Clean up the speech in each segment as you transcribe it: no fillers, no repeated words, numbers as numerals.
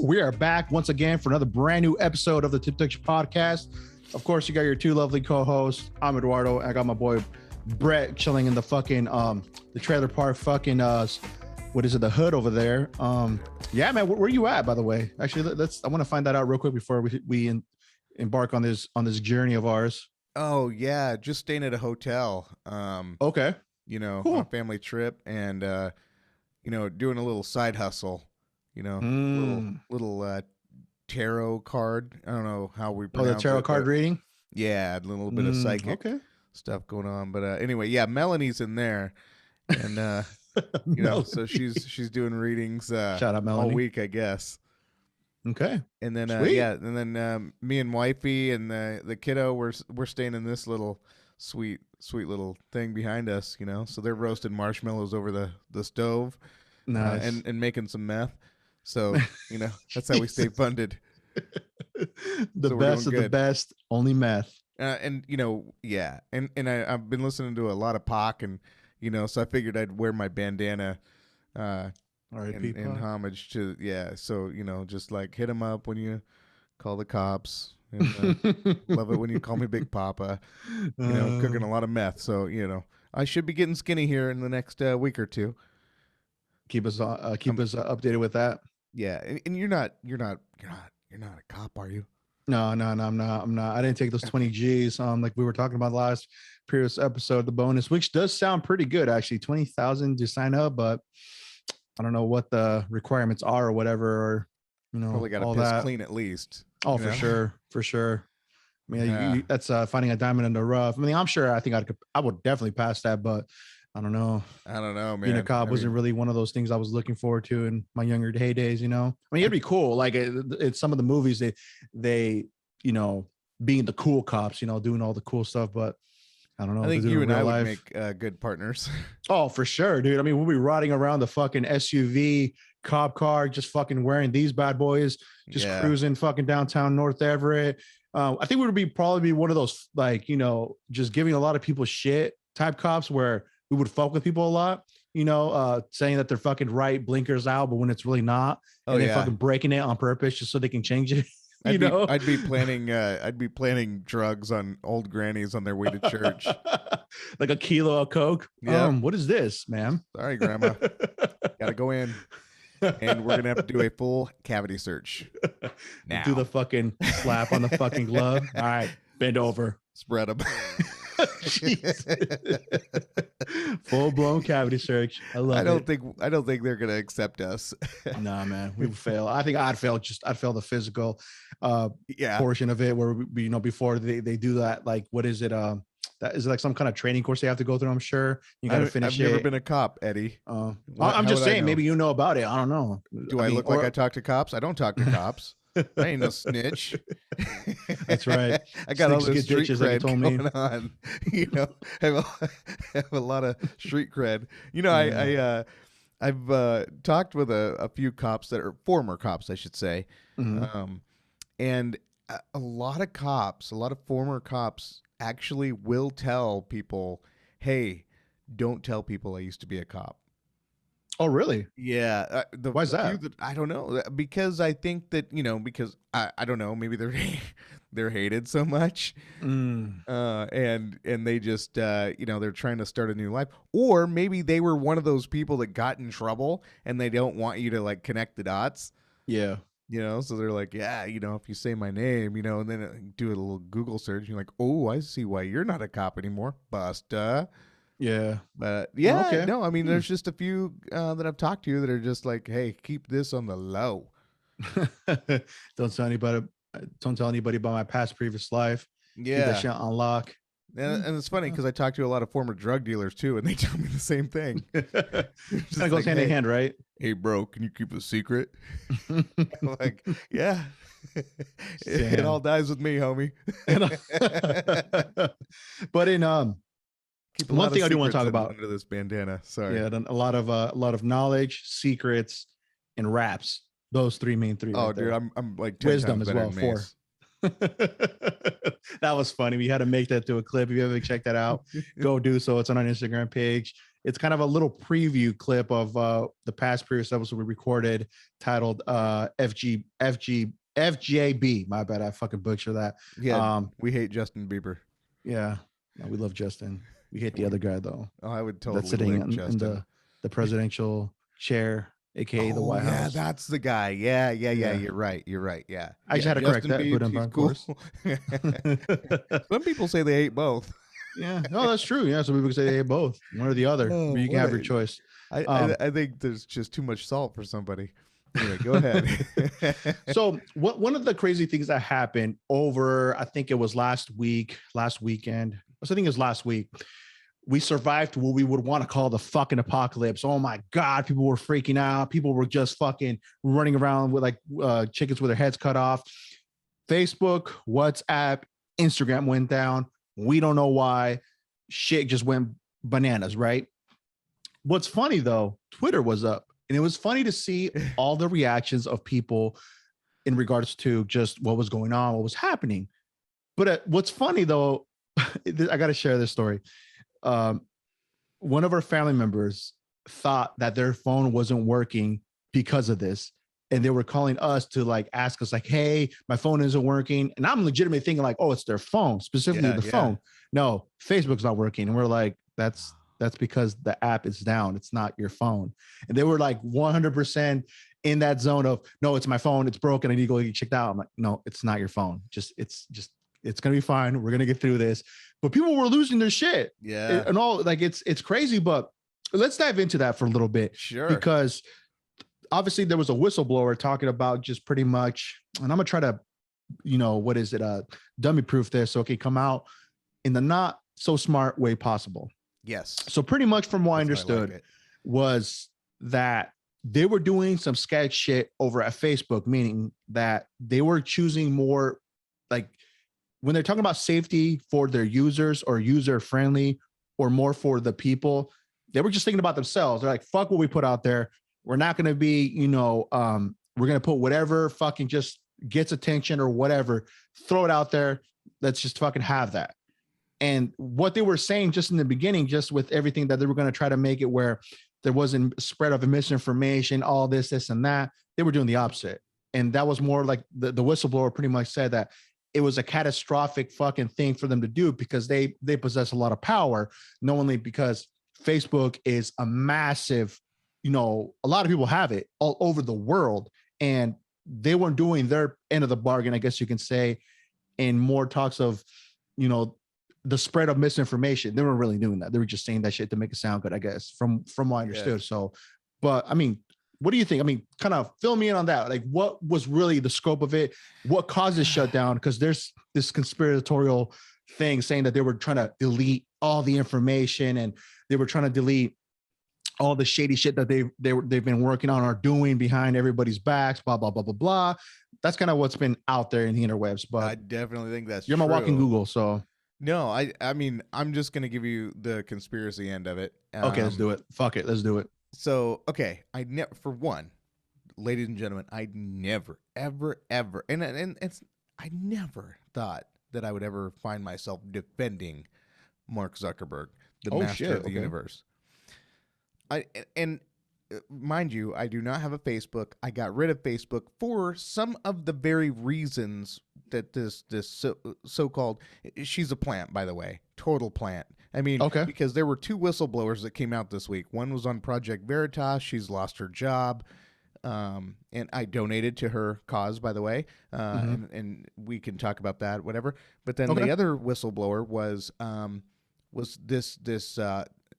Woo! We are back once again for another brand new episode of the Tip Picture Podcast. Of course, you got your two lovely co-hosts. I'm Eduardo. I got my boy Brett chilling in the fucking the trailer park fucking what is it, the hood over there. Yeah, man, where you at, by the way? Actually, I want to find that out real quick before we embark on this journey of ours. Oh yeah, just staying at a hotel. Okay. Cool. On a family trip, and doing a little side hustle. Little tarot card. I don't know how we pronounce it. Oh, the tarot card reading? Yeah, a little bit of psychic stuff going on. But anyway, yeah, Melanie's in there, and so she's doing readings shout out Melanie all week, I guess. Okay. And then me and wifey and the kiddo we're staying in this little sweet little thing behind us, so they're roasting marshmallows over the stove. Nice. And making some meth. So, that's how we stay funded. The best of the best, only meth. And I've been listening to a lot of Pac, and, so I figured I'd wear my bandana in homage to, so, just like hit him up when you call the cops. And, love it when you call me Big Papa. Cooking a lot of meth. So, I should be getting skinny here in the next week or two. Keep us updated with that. Yeah, and you're not a cop, are you? No, I'm not. I didn't take those 20 G's. Like we were talking about last previous episode, the bonus, which does sound pretty good actually. 20,000 to sign up, but I don't know what the requirements are or whatever. Or probably got to piss clean at least. Oh, for sure. I mean, that's finding a diamond in the rough. I mean, I'm sure. I think I would definitely pass that, but. I don't know, man. Being a cop wasn't really one of those things I was looking forward to in my younger heydays, I mean, it'd be cool. Like it's some of the movies, they being the cool cops, doing all the cool stuff. But I don't know. I think you and I would make good partners. Oh, for sure, dude. I mean, we'll be riding around the fucking SUV cop car, just fucking wearing these bad boys, just cruising fucking downtown North Everett. I think we would probably be one of those, like, just giving a lot of people shit type cops where we would fuck with people a lot, saying that they're fucking right, blinkers out, but when it's really not, and they're fucking breaking it on purpose just so they can change it. I'd be planning drugs on old grannies on their way to church, like a kilo of coke. Yeah. What is this, ma'am? Sorry, grandma. Gotta go in, and we're gonna have to do a full cavity search. Now do the fucking slap on the fucking glove. All right, bend over, spread them. Full-blown cavity search. I don't think they're gonna accept us. Nah, man, we would fail. I think I'd fail the physical portion of it, where we before they do that, like, what is it, that is like some kind of training course they have to go through. I'm sure you gotta finish it. I've never been a cop, Eddie. I'm just saying, maybe you know about it. I don't know. I look like I talk to cops? I don't talk to cops. I ain't no snitch. That's right. I got all this street cred going on. I have a lot of street cred. I've talked with a few cops that are former cops, I should say, and a lot of former cops actually will tell people, "Hey, don't tell people I used to be a cop." Oh, really? Yeah. Why is that? I don't know. Because I think that, because I don't know, maybe they're hated so much. And they just, they're trying to start a new life. Or maybe they were one of those people that got in trouble and they don't want you to, like, connect the dots. Yeah. So they're like, if you say my name, and then do a little Google search, you're like, oh, I see why you're not a cop anymore. Busta. Yeah. But okay. No, I mean, there's just a few that I've talked to that are just like, hey, keep this on the low. Don't tell anybody about my previous life. Yeah. Keep that shit on lock. And it's funny because I talked to a lot of former drug dealers too, and they tell me the same thing. It goes hand in hand, right? Hey, bro, can you keep a secret? I'm like, yeah. It all dies with me, homie. But in one thing I do want to talk about under this bandana. Sorry. Yeah, a lot of knowledge, secrets, and raps. Those main three. Oh, right, dude, I'm like 10 wisdom as well. 4. That was funny. We had to make that to a clip. If you ever check that out, go do so. It's on our Instagram page. It's kind of a little preview clip of the past previous episode we recorded titled FJB. My bad, I fucking butchered that. Yeah, we hate Justin Bieber. Yeah, no, we love Justin. We hate the other guy though. Oh, I would totally that's sitting in the presidential chair, aka the White House. Yeah, that's the guy. Yeah. You're right. Yeah. I just had to correct that. He's cool. Some people say they hate both. Yeah, no, that's true. Yeah, some people say they hate both, one or the other. But you can have your choice. I think there's just too much salt for somebody. Anyway, go ahead. So one of the crazy things that happened over, I think it was last weekend. I think it was last week. We survived what we would want to call the fucking apocalypse. Oh my God, people were freaking out. People were just fucking running around with like chickens with their heads cut off. Facebook, WhatsApp, Instagram went down. We don't know why. Shit just went bananas, right? What's funny though, Twitter was up. And it was funny to see all the reactions of people in regards to just what was going on, what was happening. But what's funny though, I got to share this story. One of our family members thought that their phone wasn't working because of this. And they were calling us to like ask us like, hey, my phone isn't working. And I'm legitimately thinking like, oh, it's their phone, specifically the phone. No, Facebook's not working. And we're like, that's because the app is down. It's not your phone. And they were like 100% in that zone of, no, it's my phone. It's broken. I need to go get checked out. I'm like, no, it's not your phone. It's going to be fine. We're going to get through this. But people were losing their shit. Yeah. And all like, it's crazy, but let's dive into that for a little bit. Sure. Because obviously there was a whistleblower talking about just pretty much, and I'm going to try to, dummy proof this so it can come out in the not so smart way possible. Yes. So pretty much from what I understood was that they were doing some sketch shit over at Facebook, meaning that they were choosing more like when they're talking about safety for their users or user friendly or more for the people, they were just thinking about themselves. They're like, fuck what we put out there. We're not going to be, we're going to put whatever fucking just gets attention or whatever, throw it out there. Let's just fucking have that. And what they were saying just in the beginning, just with everything that they were going to try to make it where there wasn't spread of misinformation, all this and that, they were doing the opposite. And that was more like the whistleblower pretty much said that it was a catastrophic fucking thing for them to do because they possess a lot of power, not only because Facebook is a massive, a lot of people have it all over the world, and they weren't doing their end of the bargain, I guess you can say, in more talks of, the spread of misinformation. They weren't really doing that. They were just saying that shit to make it sound good, I guess, from what I understood. Yeah. So, but I mean, what do you think? I mean, kind of fill me in on that. Like, what was really the scope of it? What caused this shutdown? Because there's this conspiratorial thing saying that they were trying to delete all the information and they were trying to delete all the shady shit that they've been working on or doing behind everybody's backs, blah, blah, blah, blah, blah. That's kind of what's been out there in the interwebs. But I definitely think that's you're true. my walking Google, so. No, I mean, I'm just going to give you the conspiracy end of it. Okay, let's do it. Fuck it. Let's do it. So, okay. For one, ladies and gentlemen, I never, ever, ever, and I never thought that I would ever find myself defending Mark Zuckerberg, the master of the universe. Mind you, I do not have a Facebook. I got rid of Facebook for some of the very reasons that this so-called, she's a plant, by the way, total plant. I mean, okay. Because there were two whistleblowers that came out this week. One was on Project Veritas. She's lost her job. And I donated to her cause, by the way. And we can talk about that, whatever. But then the other whistleblower was this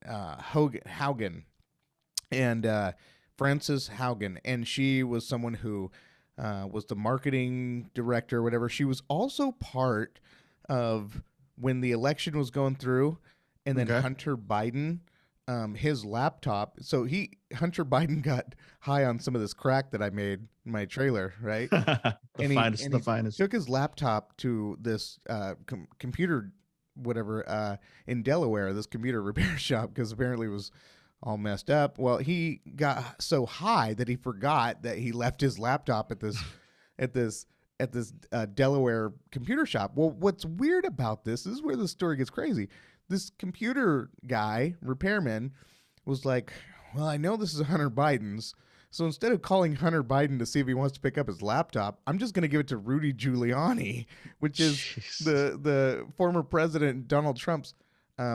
Haugen. And Frances Haugen, and she was someone who was the marketing director or whatever. She was also part of when the election was going through, and then Hunter Biden, his laptop. So Hunter Biden got high on some of this crack that I made in my trailer, right? the finest. Took his laptop to this computer, whatever, in Delaware, this computer repair shop, because apparently it was all messed up. Well, he got so high that he forgot that he left his laptop at this Delaware computer shop. Well, what's weird about this is where the story gets crazy. This computer guy, repairman, was like, well, I know this is Hunter Biden's. So instead of calling Hunter Biden to see if he wants to pick up his laptop, I'm just going to give it to Rudy Giuliani, which is the former president Donald Trump's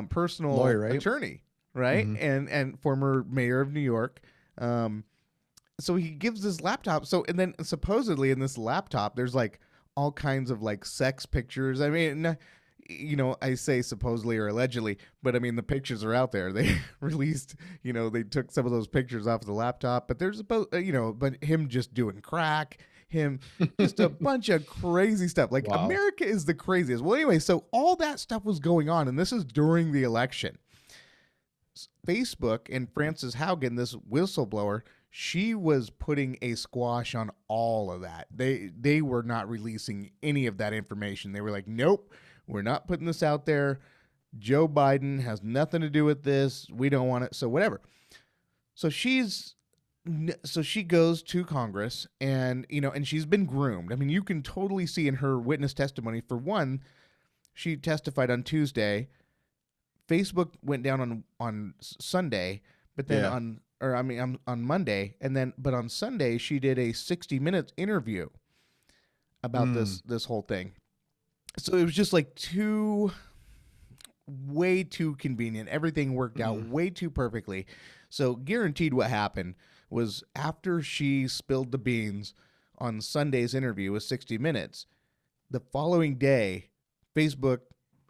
personal lawyer, right? attorney, right? And former mayor of New York. So he gives this laptop. So, and then supposedly in this laptop, there's like all kinds of like sex pictures. I mean, I say supposedly or allegedly, but I mean, the pictures are out there. They released, they took some of those pictures off the laptop, but there's about, but him just doing crack, him just a bunch of crazy stuff. Like, wow. America is the craziest. Well, anyway, so all that stuff was going on, and this is during the election. Facebook and Frances Haugen, this whistleblower, she was putting a squash on all of that. They were not releasing any of that information. They were like, nope, we're not putting this out there. Joe Biden has nothing to do with this. We don't want it. So whatever. So she goes to Congress and, and she's been groomed. I mean, you can totally see in her witness testimony. For one, she testified on Tuesday. Facebook went down on Sunday, but then on Monday, but on Sunday she did a 60-minute interview about this whole thing. So it was just like way too convenient. Everything worked out way too perfectly. So guaranteed what happened was after she spilled the beans on Sunday's interview with 60 Minutes, the following day, Facebook,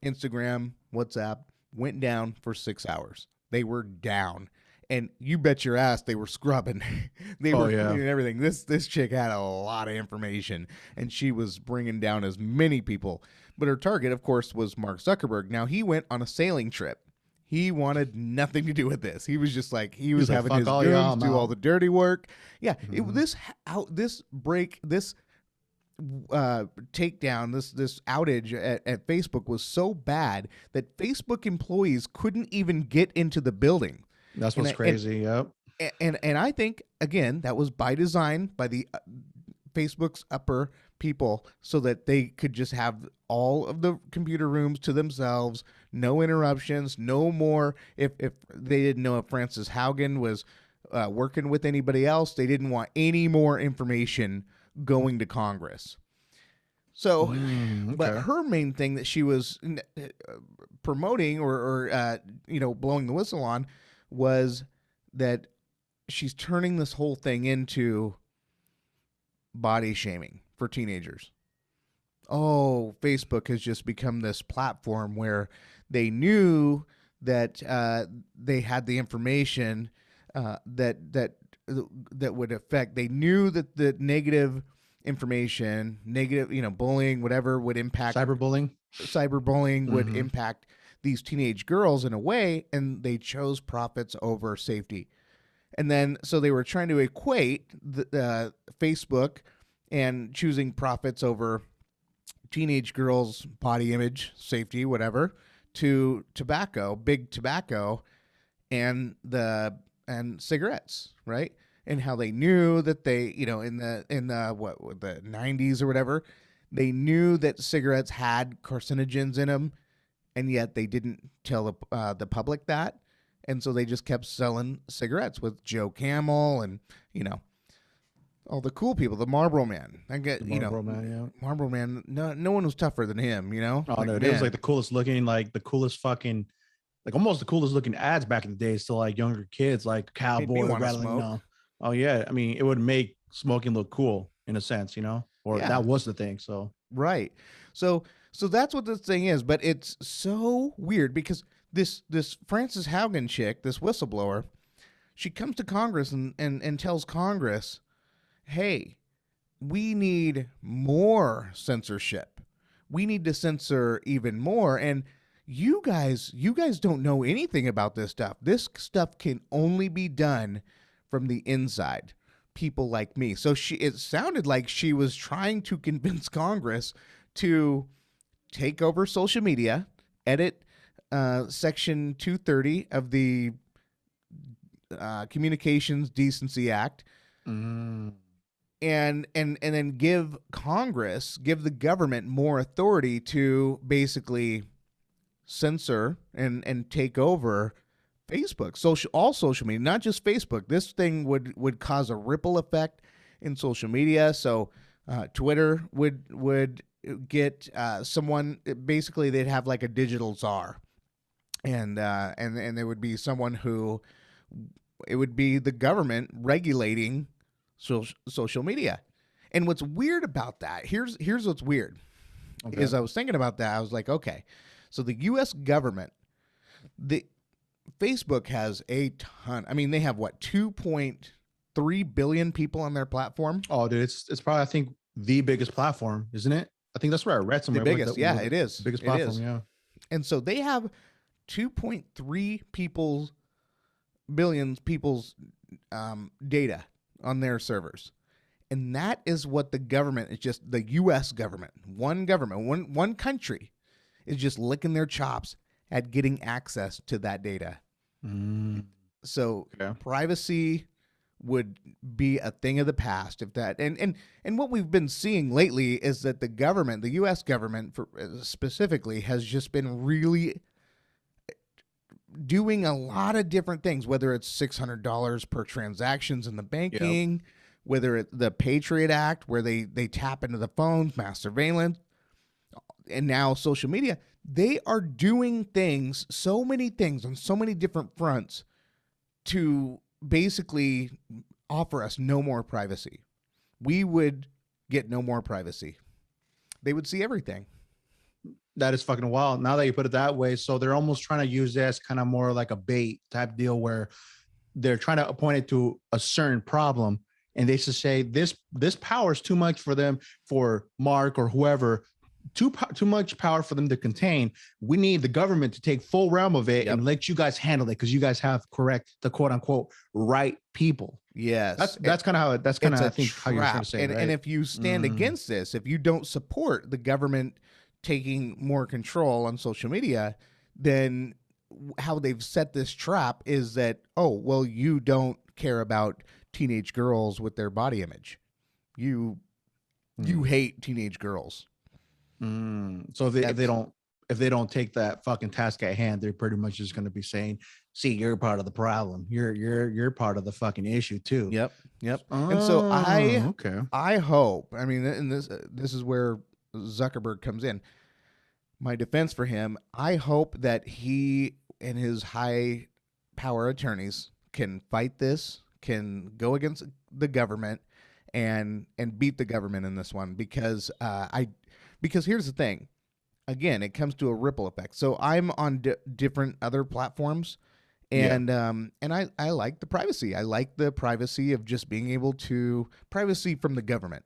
Instagram, WhatsApp went down for 6 hours. They were down. And you bet your ass they were scrubbing. They were cleaning everything. This chick had a lot of information, and she was bringing down as many people. But her target, of course, was Mark Zuckerberg. Now, he went on a sailing trip. He wanted nothing to do with this. He was just like, he was having his goons do all the dirty work. Yeah, this takedown, this outage at Facebook was so bad that Facebook employees couldn't even get into the building. That's what's crazy. Yep. And I think, again, that was by design by the Facebook's upper people so that they could just have all of the computer rooms to themselves, no interruptions, no more. If they didn't know if Frances Haugen was working with anybody else, they didn't want any more information going to Congress. So, but her main thing that she was promoting or blowing the whistle on was that she's turning this whole thing into body shaming for teenagers. Oh, Facebook has just become this platform where they knew that they had the information that would affect. They knew that the negative information, bullying, whatever, would impact cyberbullying would impact these teenage girls in a way, and they chose profits over safety. And then, so they were trying to equate the Facebook and choosing profits over teenage girls' body image, safety, whatever, to tobacco, big tobacco, and cigarettes, right? And how they knew that they, in the 90s or whatever, they knew that cigarettes had carcinogens in them, and yet they didn't tell the public that. And so they just kept selling cigarettes with Joe Camel and, all the cool people, the Marlboro Man. Marlboro Man, no one was tougher than him, Oh, no, it was like the coolest looking, like the coolest fucking, like almost the coolest looking ads back in the days to like younger kids, like cowboy rattling. Oh yeah, I mean, it would make smoking look cool in a sense, or that was the thing. So right, so that's what this thing is. But it's so weird because this Frances Haugen chick, this whistleblower, she comes to Congress and tells Congress, hey, we need more censorship. We need to censor even more. And you guys don't know anything about this stuff. This stuff can only be done from the inside. People like me. So it sounded like she was trying to convince Congress to take over social media, edit Section 230 of the Communications Decency Act, and then give the government more authority to basically censor and take over Facebook, all social media, not just Facebook. This thing would cause a ripple effect in social media. So Twitter would get someone. Basically, they'd have like a digital czar, and there would be someone who it would be the government regulating social media. And what's weird about that? Here's what's weird. Okay. Is I was thinking about that. I was like, okay, so the U.S. government, the Facebook has a ton. I mean, they have what 2.3 billion people on their platform. Oh, dude, it's probably I think the biggest platform, isn't it? I think that's where I read somewhere. The biggest, yeah, it is. The biggest platform, yeah. And so they have 2.3 billion people's data on their servers. And that is what the government is just the U.S. government, one country is just licking their chops at getting access to that data. So privacy would be a thing of the past if that and what we've been seeing lately is that the government, the U.S. government specifically, has just been really doing a lot of different things, whether it's $600 per transactions in the banking, whether it's the Patriot Act, where they tap into the phones, mass surveillance, and now social media. They are doing things, so many things on so many different fronts to basically offer us no more privacy. We would get no more privacy. They would see everything. That is fucking wild. Now that you put it that way, so they're almost trying to use this kind of more like a bait type deal where they're trying to point it to a certain problem. And they should say this power is too much for them, for Mark or whoever, too much power for them to contain. We need the government to take full realm of it and let you guys handle it because you guys have the quote unquote right people. Yes, that's kind of how that's kind of I think how you're trying to say. And, right? And if you stand against this, if you don't support the government taking more control on social media, then how they've set this trap is that, oh, well, you don't care about teenage girls with their body image. You hate teenage girls. So if they don't take that fucking task at hand, they're pretty much just going to be saying, see, you're part of the problem. You're part of the fucking issue too. Yep. And so I hope, I mean, and this is where Zuckerberg comes in. My defense for him, I hope that he and his high power attorneys can fight this, can go against the government and beat the government in this one, because here's the thing. Again, it comes to a ripple effect. So I'm on different other platforms, and I like the privacy. I like the privacy of just being able to privacy from the government.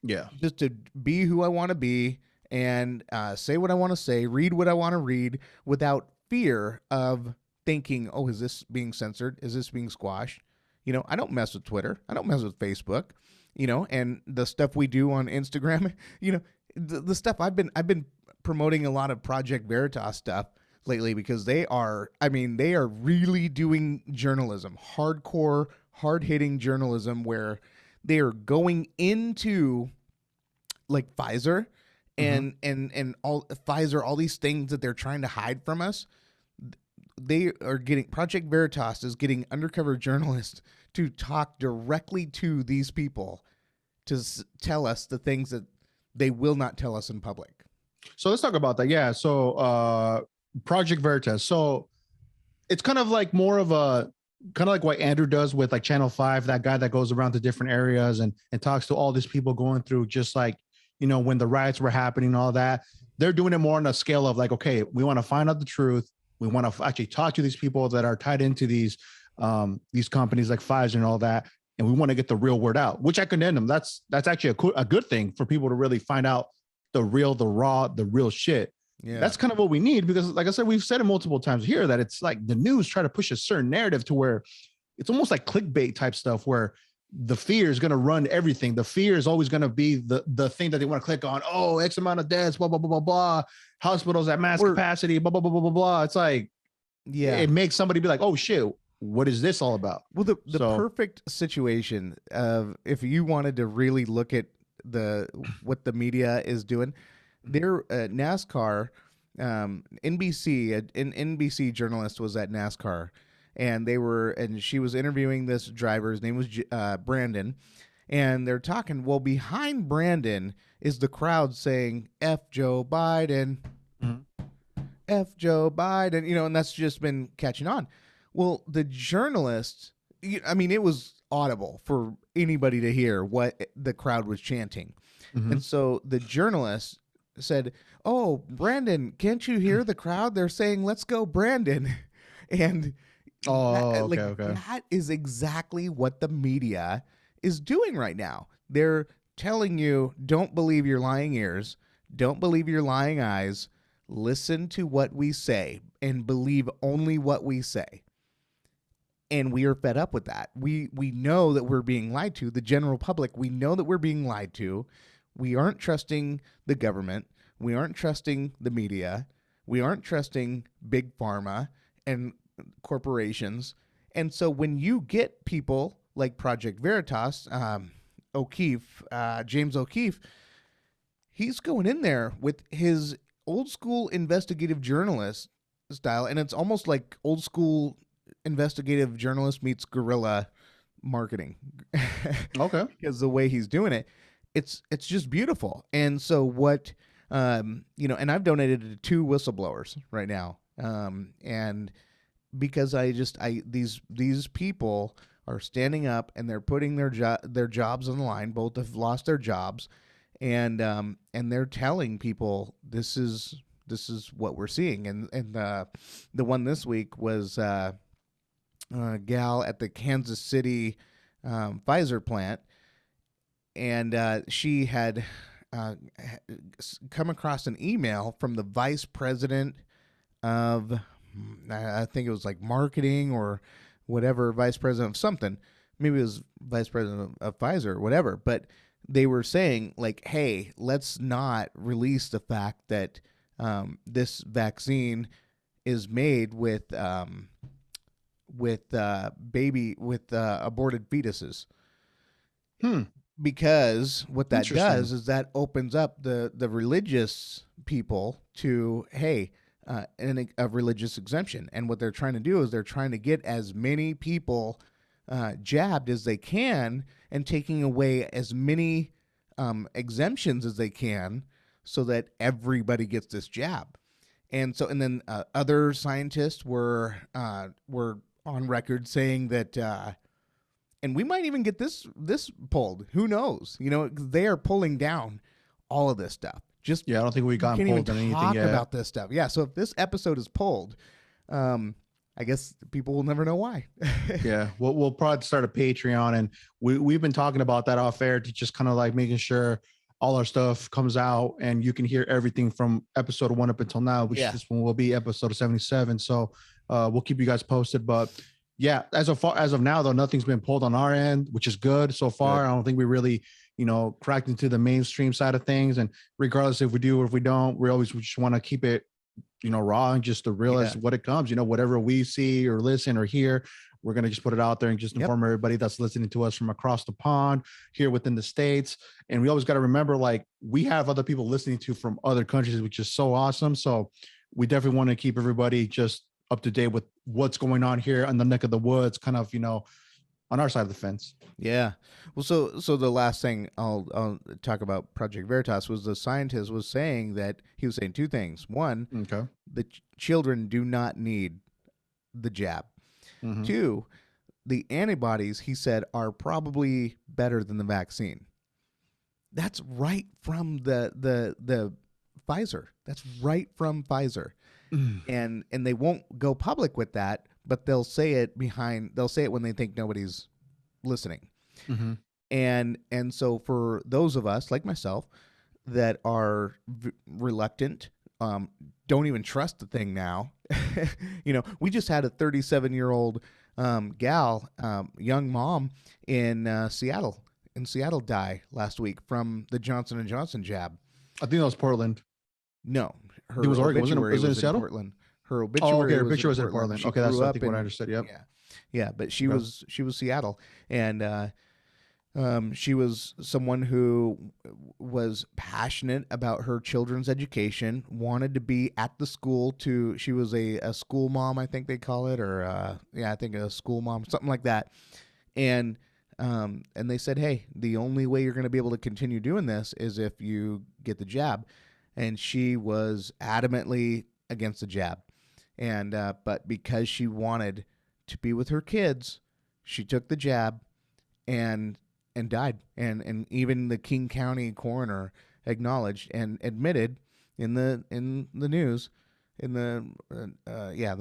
Yeah, just to be who I want to be and say what I want to say, read what I want to read, without fear of thinking, oh, is this being censored? Is this being squashed? You know, I don't mess with Twitter. I don't mess with Facebook. You know, and the stuff we do on Instagram. You know, the stuff I've been promoting a lot of Project Veritas stuff lately, because they are really doing journalism, hardcore, hard-hitting journalism, where they are going into like Pfizer and all Pfizer, all these things that they're trying to hide from us. They are getting, Project Veritas is getting undercover journalists to talk directly to these people to tell us the things that they will not tell us in public. So let's talk about that. Yeah. So Project Veritas. So it's kind of like more of a, kind of like what Andrew does with like Channel 5, that guy that goes around to different areas and talks to all these people going through, just like, you know, when the riots were happening and all that. They're doing it more on a scale of like, okay, we want to find out the truth. We want to actually talk to these people that are tied into these companies like Pfizer and all that. And we want to get the real word out, which I commend them. That's actually a good thing for people to really find out the real, the raw, the real shit. Yeah. That's kind of what we need, because like I said, we've said it multiple times here that it's like the news try to push a certain narrative to where it's almost like clickbait type stuff, where the fear is going to run everything. The fear is always going to be the thing that they want to click on. Oh, X amount of deaths, blah, blah, blah, blah, blah. Hospitals at mass capacity, blah, blah, blah, blah, blah, blah. It's like, yeah, it makes somebody be like, oh shit, what is this all about? Well, the perfect situation of, if you wanted to really look at what the media is doing, their NASCAR, NBC, an NBC journalist was at NASCAR and she was interviewing this driver. His name was Brandon, and they're talking. Well, behind Brandon is the crowd saying "F Joe Biden." F Joe Biden, and that's just been catching on. Well, the journalist, I mean, it was audible for anybody to hear what the crowd was chanting. And so the journalist said, "Oh, Brandon, can't you hear the crowd? They're saying, 'Let's go, Brandon.'" And that is exactly what the media is doing right now. They're telling you, don't believe your lying ears, don't believe your lying eyes. Listen to what we say and believe only what we say. And we are fed up with that. We know that we're being lied to. The general public, we know that we're being lied to. We aren't trusting the government. We aren't trusting the media. We aren't trusting big pharma and corporations. And so when you get people like Project Veritas, James O'Keefe, he's going in there with his old school investigative journalist style, and it's almost like old school investigative journalist meets guerrilla marketing. Okay. Because the way he's doing it, it's just beautiful. And so what, and I've donated to 2 whistleblowers right now. And because these people are standing up and they're putting their jobs on the line. Both have lost their jobs. And they're telling people this is what we're seeing. And the one this week was a gal at the Kansas City Pfizer plant, and she had come across an email from the vice president of, I think it was like marketing or whatever, vice president of something. Maybe it was vice president of Pfizer or whatever, but they were saying, like, hey, let's not release the fact that this vaccine is made with aborted fetuses. Because what that does is that opens up the religious people to, hey, a religious exemption. And what they're trying to do is they're trying to get as many people jabbed as they can, and taking away as many exemptions as they can, so that everybody gets this jab. And then other scientists were on record saying that, and we might even get this pulled. Who knows? They are pulling down all of this stuff. I don't think we got pulled on anything yet about this stuff. Yeah, so if this episode is pulled, I guess people will never know why. Yeah, we'll probably start a Patreon, and we've been talking about that off air, to just kind of like making sure all our stuff comes out and you can hear everything from episode 1 up until now, which this one will be episode 77. So we'll keep you guys posted. But yeah, as of now, though, nothing's been pulled on our end, which is good so far. Good. I don't think we really, cracked into the mainstream side of things. And regardless if we do or if we don't, we just want to keep it, raw, and just to realize what it comes, whatever we see or listen or hear, we're going to just put it out there and just inform everybody that's listening to us from across the pond here within the States. And we always got to remember, like, we have other people listening to from other countries, which is so awesome. So we definitely want to keep everybody just up to date with what's going on here in the neck of the woods, kind of, on our side of the fence. Yeah. Well, so the last thing I'll talk about Project Veritas was the scientist was saying that he was saying 2 things. One, the children do not need the jab. 2, the antibodies, he said, are probably better than the vaccine. That's right from the Pfizer. That's right from Pfizer. And they won't go public with that, but they'll say it when they think nobody's listening. And so for those of us like myself that are reluctant, don't even trust the thing now. We just had a 37-year-old gal, young mom in Seattle die last week from the Johnson & Johnson jab. I think that was Portland. No, it was Oregon. Was it in Seattle? Portland. Her obituary was in Portland. Okay, that's what I understood. Yep. Yeah, but she was Seattle, and She was someone who was passionate about her children's education, wanted to be at the school she was a school mom, I think they call it, or I think a school mom, something like that. And they said, hey, the only way you're going to be able to continue doing this is if you get the jab. And she was adamantly against the jab. And but because she wanted to be with her kids, she took the jab and died. And even the King County coroner acknowledged and admitted in the news, the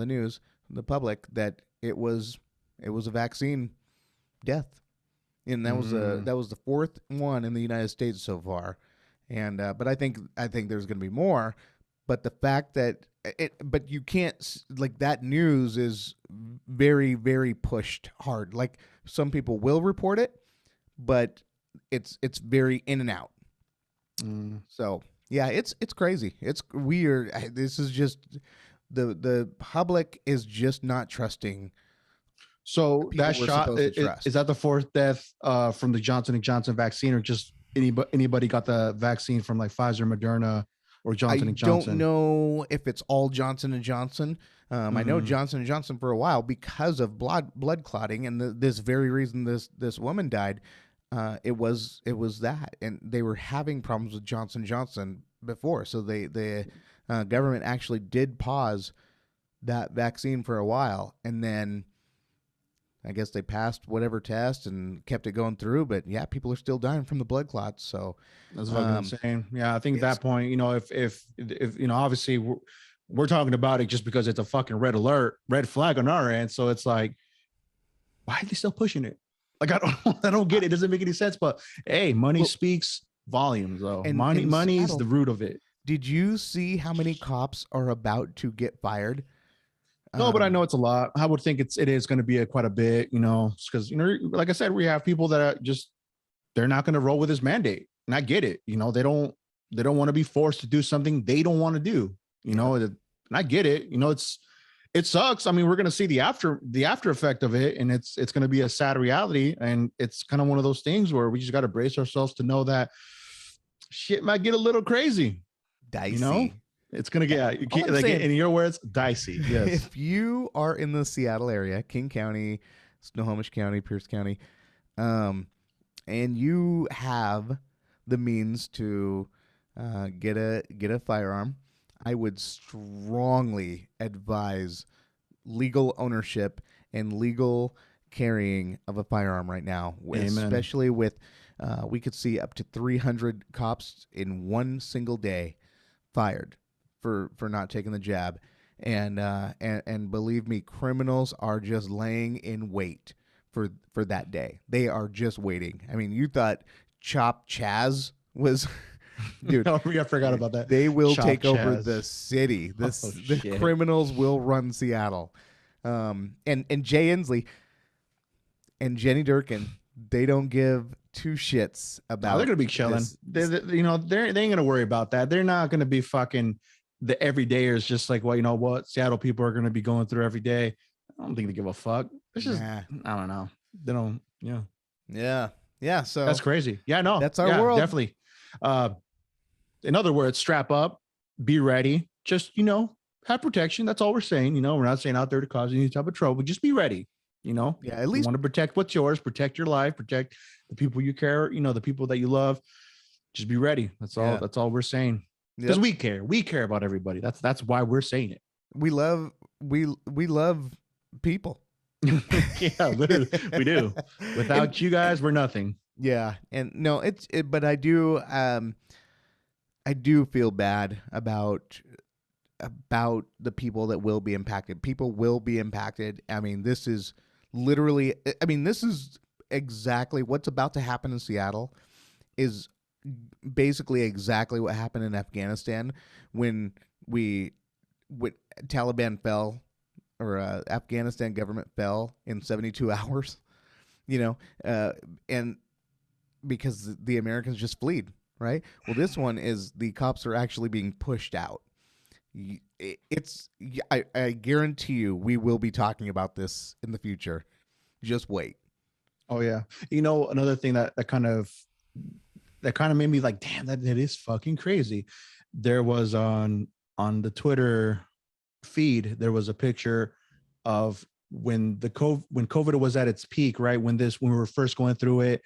news, the public, that it was a vaccine death. And that was the fourth one in the United States so far. And but I think there's going to be more. But the fact that but you can't, like, that news is very, very pushed hard. Like, some people will report it, but it's very in and out. So yeah, it's crazy. It's weird. This is just the public is just not trusting. So that shot is that the fourth death from the Johnson & Johnson vaccine, or just anybody got the vaccine from like Pfizer, Moderna, or Johnson & Johnson? I don't know if it's all Johnson & Johnson. I know Johnson & Johnson for a while because of blood clotting, and this very reason this woman died. It was that, and they were having problems with Johnson & Johnson before, so the government actually did pause that vaccine for a while, and then I guess they passed whatever test and kept it going through. But yeah, people are still dying from the blood clots. So that's fucking insane. Yeah, I think at that point, if obviously we're talking about it just because it's a fucking red flag on our end. So it's like, why are they still pushing it? Like, I don't get it. It doesn't make any sense. But hey, money speaks volumes, though. And money's the root of it. Did you see how many cops are about to get fired? No, but I know it's a lot. I would think it is going to be quite a bit, because, like I said, we have people that are they're not going to roll with this mandate. And I get it. They don't want to be forced to do something they don't want to do, and I get it. It sucks. I mean, we're going to see the after effect of it, and it's going to be a sad reality. And it's kind of one of those things where we just got to brace ourselves to know that shit might get a little crazy. Dicey. It's going to get, like, in your words, dicey. Yes. If you are in the Seattle area, King County, Snohomish County, Pierce County, and you have the means to get a firearm, I would strongly advise legal ownership and legal carrying of a firearm right now. Amen. Especially with, we could see up to 300 cops in one single day fired for not taking the jab. And believe me, criminals are just laying in wait for that day. They are just waiting. I mean, you thought Chop Chaz was... Dude, I forgot about that. They will take over the city. The criminals will run Seattle. And Jay Inslee and Jenny Durkin, they don't give two shits about. They're gonna be chilling. They ain't gonna worry about that. They're not gonna be fucking the everydayers. Just like, well, you know what, Seattle people are gonna be going through every day. I don't think they give a fuck. It's just, I don't know. They don't. Yeah. So that's crazy. Yeah, no, that's our world. Definitely. In other words, strap up, be ready. Just, have protection. That's all we're saying. We're not saying out there to cause any type of trouble. Just be ready. Yeah, at least you want to protect what's yours, protect your life, protect the people you care, the people that you love. Just be ready. That's all. That's all we're saying. Because we care. We care about everybody. That's why we're saying it. We love people. Yeah, literally, we do. Without you guys, we're nothing. Yeah, and no, but I do feel bad about the people that will be impacted. People will be impacted. I mean, this is exactly what's about to happen in Seattle is basically exactly what happened in Afghanistan when Taliban fell, or Afghanistan government fell in 72 hours, and because the Americans just fled, right? Well, this one is the cops are actually being pushed out. I guarantee you we will be talking about this in the future. Just wait. Oh yeah. You know, another thing that kind of made me like, damn, that is fucking crazy. There was on the Twitter feed, there was a picture of when COVID was at its peak, right? When we were first going through it,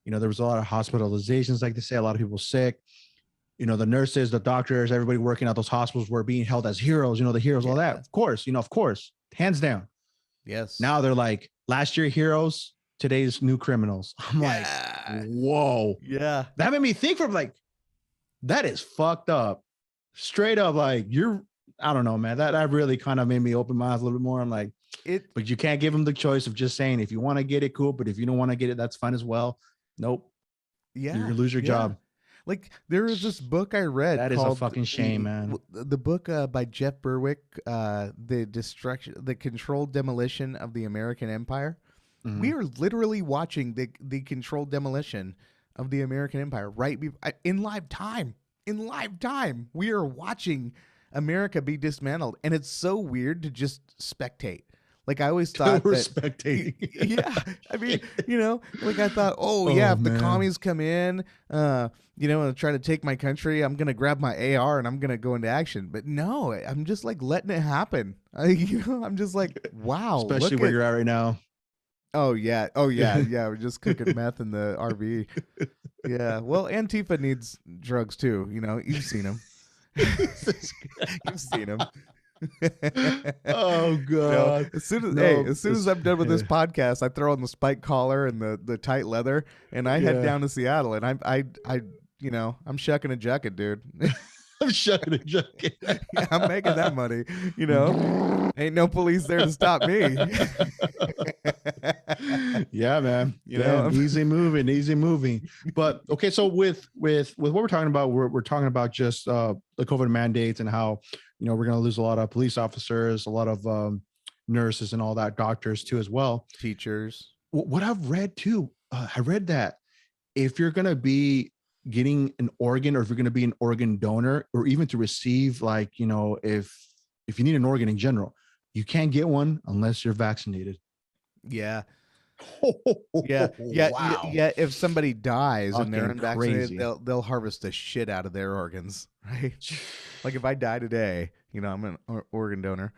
there was a lot of hospitalizations, like they say, a lot of people sick. The nurses, the doctors, everybody working at those hospitals were being held as heroes, the heroes, all that. Of course, hands down. Yes. Now they're like, last year heroes, today's new criminals. I'm like, whoa. Yeah. That made me think from like, that is fucked up. Straight up, like I don't know, man. That really kind of made me open my eyes a little bit more. I'm like, but you can't give them the choice of just saying, if you want to get it, cool. But if you don't want to get it, that's fine as well. Nope. Yeah. You're gonna lose your job. Like there was this book I read. That is a fucking shame, man. The book by Jeff Berwick, the controlled demolition of the American Empire. Mm-hmm. We are literally watching the controlled demolition of the American Empire in live time. In live time, we are watching America be dismantled, and it's so weird to just spectate. Like I always thought we're spectating. Yeah. I mean, like I thought, if the commies come in, and try to take my country, I'm going to grab my AR and I'm going to go into action. But no, I'm just like letting it happen. I'm just like, wow. Especially where you're at right now. Oh, yeah. Oh, yeah. Yeah. We're just cooking meth in the RV. Yeah. Well, Antifa needs drugs too. You've seen them. You've seen them. Oh god! As soon as I'm done with this podcast, I throw on the spike collar and the tight leather, and I head down to Seattle, and I'm shucking and jucking, dude. I'm shucking and jucking. Yeah, I'm making that money. Ain't no police there to stop me. Yeah, man. Easy moving. But okay, so with what we're talking about, we're talking about just the COVID mandates and how we're going to lose a lot of police officers, a lot of nurses, and all that, doctors too as well, teachers. What I've read too, I read that if you're going to be getting an organ, or if you're going to be an organ donor, or even to receive, like, if you need an organ in general, you can't get one unless you're vaccinated. Yeah. Yeah. Wow. Yeah. If somebody dies and they're unvaccinated, they'll harvest the shit out of their organs, right? Like if I die today, I'm an organ donor,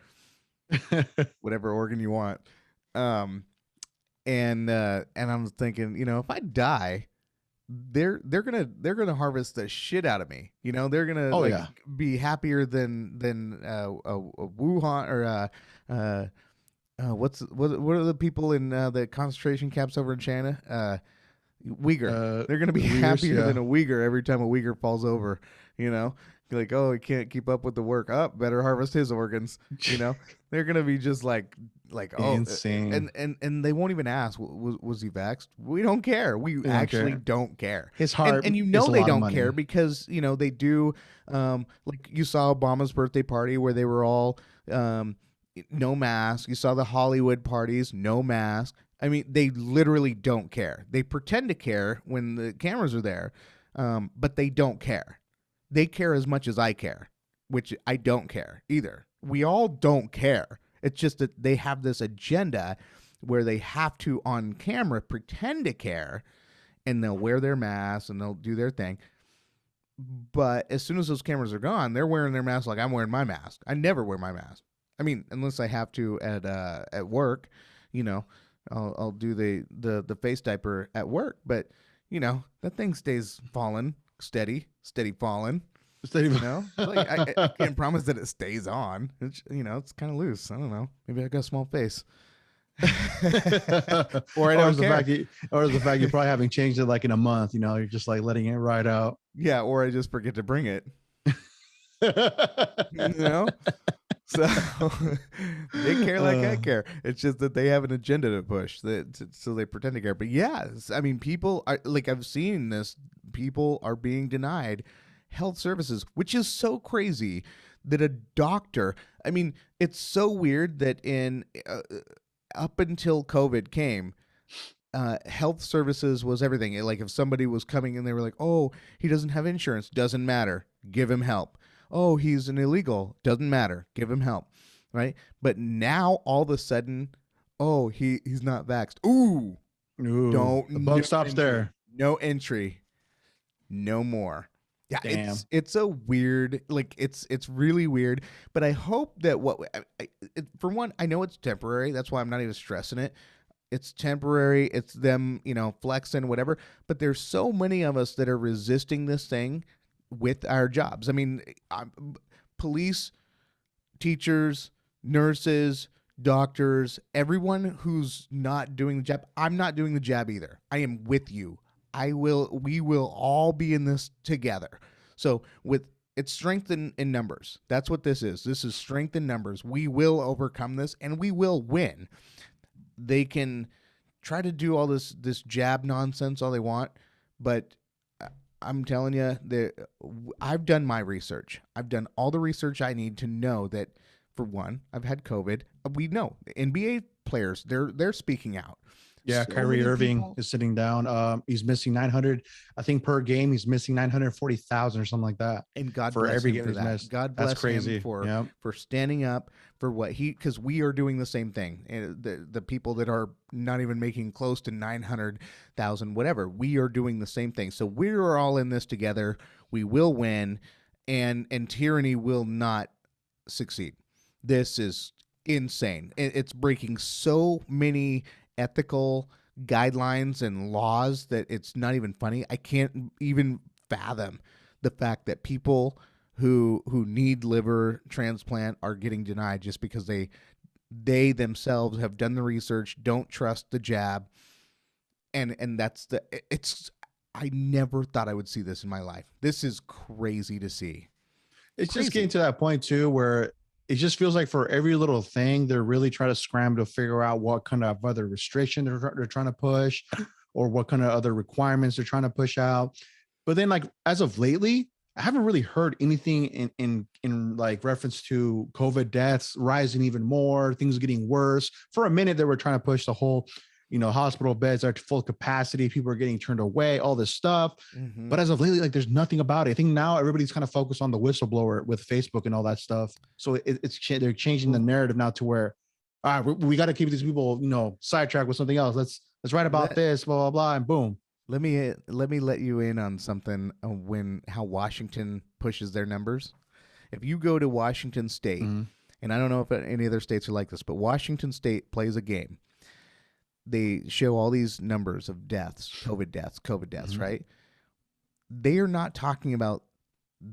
whatever organ you want. And I'm thinking, if I die, they're gonna harvest the shit out of me. They're gonna be happier than Wuhan or what are the people in the concentration camps over in China? Uyghur. They're gonna be happier than a Uyghur every time a Uyghur falls over. Like, oh, he can't keep up with the work. Better harvest his organs. They're gonna be just like oh, insane. And they won't even ask, was he vaxxed? We don't care. We actually don't care. His heart, and they don't care because they do. Like you saw Obama's birthday party where they were all no mask. You saw the Hollywood parties, no mask. I mean, they literally don't care. They pretend to care when the cameras are there, but they don't care. They care as much as I care, which I don't care either. We all don't care. It's just that they have this agenda where they have to, on camera, pretend to care, and they'll wear their masks and they'll do their thing. But as soon as those cameras are gone, they're wearing their mask like I'm wearing my mask. I never wear my mask. I mean, unless I have to at work, I'll do the face diaper at work. But that thing stays falling, steady falling. Like I can't promise that it stays on. It's kind of loose. I don't know. Maybe I got a small face. or the fact you're probably having changed it like in a month. You're just like letting it ride out. Yeah, or I just forget to bring it. So they care like I care. It's just that they have an agenda to push, so they pretend to care. But yeah, I mean, people are like, I've seen this. People are being denied health services, which is so crazy that a doctor. I mean, it's so weird that in up until COVID came, health services was everything. Like if somebody was coming in, they were like, "Oh, he doesn't have insurance. Doesn't matter. Give him help." Oh, he's an illegal. Doesn't matter. Give him help. Right? But now all of a sudden, oh, he's not vaxxed. Ooh, Ooh, the buck stops entry. there. No entry. No more. Yeah, Damn. it's a weird, like it's really weird. But I hope that for one, I know it's temporary. That's why I'm not even stressing it. It's temporary. It's them, flexing, whatever. But there's so many of us that are resisting this thing with our jobs. I mean, police, teachers, nurses, doctors, everyone who's not doing the jab. I'm not doing the jab either. I am with you. We will all be in this together. So it's strength in numbers. That's what this is. This is strength in numbers. We will overcome this and we will win. They can try to do all this jab nonsense all they want, but I'm telling you that I've done my research. I've done all the research I need to know that, for one, I've had COVID. We know NBA players, they're speaking out. Yeah, so Kyrie Irving is sitting down. He's missing 900, I think per game. He's missing 940,000 or something like that. And God for bless every game for that. Missed. God bless him for standing up for what because we are doing the same thing. The people that are not even making close to 900,000, whatever, we are doing the same thing. So we are all in this together. We will win, and tyranny will not succeed. This is insane. It's breaking so many ethical guidelines and laws that it's not even funny. I can't even fathom the fact that people who need liver transplant are getting denied just because they themselves have done the research, don't trust the jab, and that's I never thought I would see this in my life. This is crazy to see. It's crazy. Just getting to that point too where it just feels like for every little thing, they're really trying to scramble to figure out what kind of other restriction they're trying to push or what kind of other requirements they're trying to push out. But then, like, as of lately, I haven't really heard anything in like reference to COVID deaths rising even more, things getting worse. For a minute, they were trying to push the whole, hospital beds are to full capacity. People are getting turned away, all this stuff. Mm-hmm. But as of lately, like there's nothing about it. I think now everybody's kind of focused on the whistleblower with Facebook and all that stuff. So they're changing the narrative now to where, all right, we got to keep these people, sidetracked with something else. Let's write about this, blah, blah, blah, and boom. Let me let you in on something how Washington pushes their numbers. If you go to Washington State, mm-hmm. and I don't know if any other states are like this, but Washington State plays a game. They show all these numbers of deaths, COVID deaths, mm-hmm. right? They are not talking about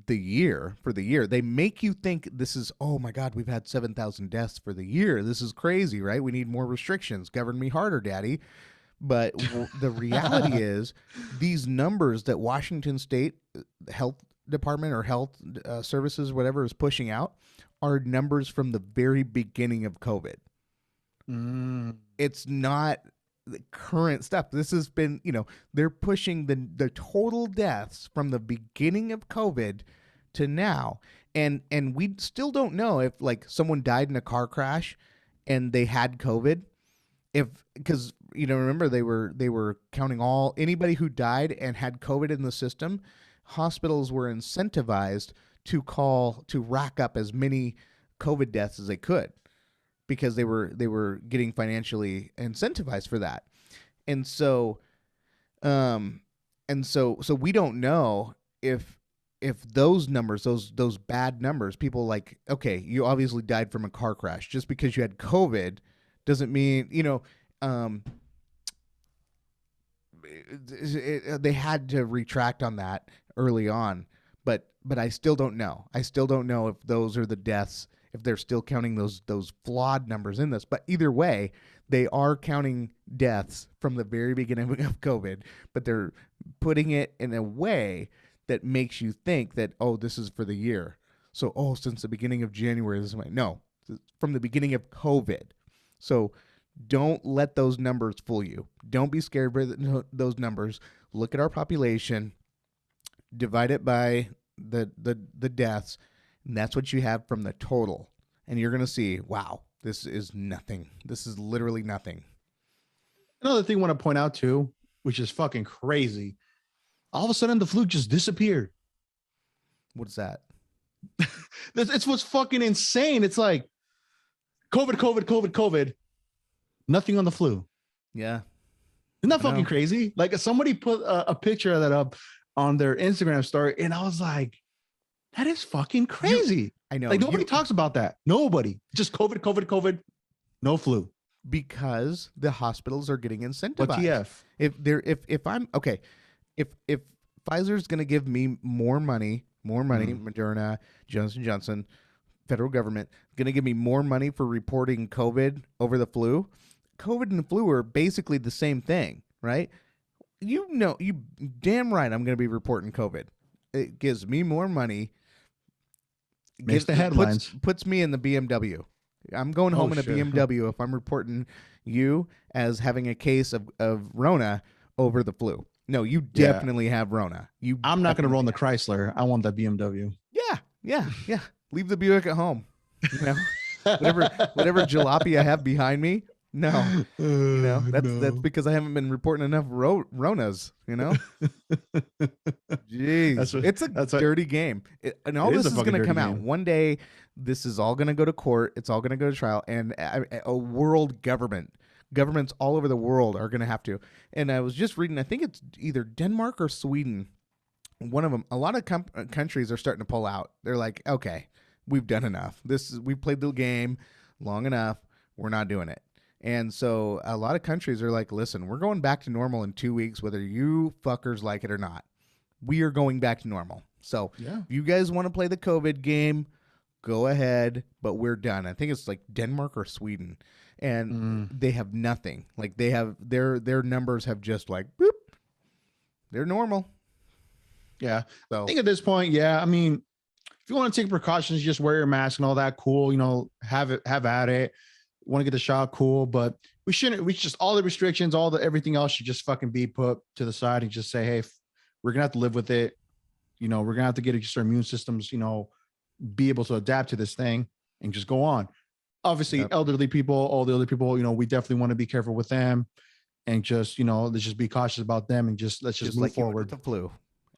the year for the year. They make you think this is, oh my God, we've had 7,000 deaths for the year. This is crazy, right? We need more restrictions. Govern me harder, daddy. But the reality is these numbers that Washington State Health Department or Health Services, whatever, is pushing out are numbers from the very beginning of COVID. It's not the current stuff. This has been, they're pushing the total deaths from the beginning of COVID to now. And we still don't know if like someone died in a car crash and they had COVID. Because remember they were counting anybody who died and had COVID in the system. Hospitals were incentivized to rack up as many COVID deaths as they could because they were getting financially incentivized for that. And so we don't know if those numbers, those bad numbers, people like, okay, you obviously died from a car crash. Just because you had COVID doesn't mean, they had to retract on that early on, but I still don't know. I still don't know if those are the deaths, if they're still counting those flawed numbers in this. But either way, they are counting deaths from the very beginning of COVID, but they're putting it in a way that makes you think that, oh, this is for the year. So, since the beginning of January, this is no, from the beginning of COVID. So don't let those numbers fool you. Don't be scared by those numbers. Look at our population, divide it by the deaths, and that's what you have from the total. And you're going to see, wow, this is nothing. This is literally nothing. Another thing I want to point out too, which is fucking crazy. All of a sudden the flu just disappeared. What's that? It's what's fucking insane. It's like COVID. Nothing on the flu. Yeah. Isn't that fucking crazy? Like somebody put a picture of that up on their Instagram story, and I was like, that is fucking crazy. I know. Like nobody talks about that. Nobody. Just COVID, no flu. Because the hospitals are getting incentivized. What TF? If I'm okay, if Pfizer's going to give me more money, Moderna, Johnson & Johnson, federal government going to give me more money for reporting COVID over the flu. COVID and the flu are basically the same thing, right? You damn right I'm going to be reporting COVID. It gives me more money. Makes the headlines. Puts me in the BMW. I'm going home in a BMW if I'm reporting you as having a case of Rona over the flu. No, you definitely have Rona. I'm not going to roll in the Chrysler. I want that BMW. Yeah. Leave the Buick at home. Whatever jalopy I have behind me. No, that's because I haven't been reporting enough Ronas. Jeez, it's a dirty game, and all this is going to come out one day. This is all going to go to court. It's all going to go to trial, and a world governments all over the world are going to have to. And I was just reading, I think it's either Denmark or Sweden. One of them. A lot of countries are starting to pull out. They're like, okay, we've done enough. We've played the game long enough. We're not doing it. And so a lot of countries are like, listen, we're going back to normal in 2 weeks, whether you fuckers like it or not. We are going back to normal. So if you guys want to play the COVID game, go ahead, but we're done. I think it's like Denmark or Sweden. And they have nothing. Like they have their numbers have just like, boop, they're normal. Yeah. So I think at this point, I mean, if you want to take precautions, just wear your mask and all that, cool. Have at it. Want to get the shot, cool, but we just all the restrictions, everything else should just fucking be put to the side and just say, hey, we're gonna have to live with it. We're gonna have to get just our immune systems, be able to adapt to this thing and just go on. Obviously, elderly people, all the other people, we definitely want to be careful with them and just, let's just be cautious about them and let's just move forward. The flu,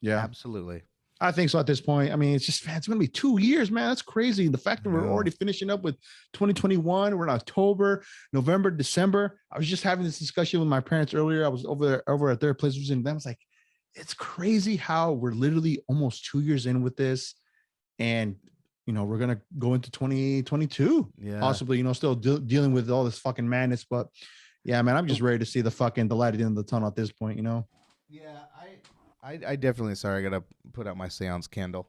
absolutely. I think so at this point. I mean, it's going to be 2 years, man. That's crazy. The fact that we're already finishing up with 2021, we're in October, November, December. I was just having this discussion with my parents earlier. I was over at their place visiting them. I was like, it's crazy how we're literally almost 2 years in with this. And, we're going to go into 2022, possibly, still dealing with all this fucking madness. But yeah, man, I'm just ready to see the light at the end of the tunnel at this point, Yeah, I definitely, sorry, I got to put out my seance candle.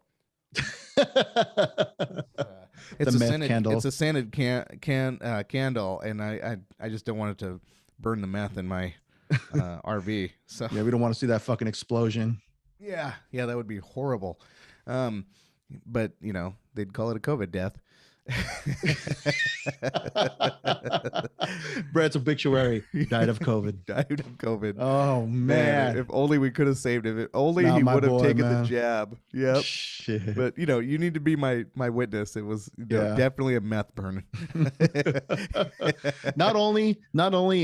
It's a scented candle. It's a scented candle, and I just don't want it to burn the meth in my RV. So we don't want to see that fucking explosion. Yeah, that would be horrible. But they'd call it a COVID death. Brett's obituary: died of COVID. Oh man, if only we could have saved him. If only he would have taken the jab. Yep. Shit. But you need to be my witness. It was definitely a meth burn. Not only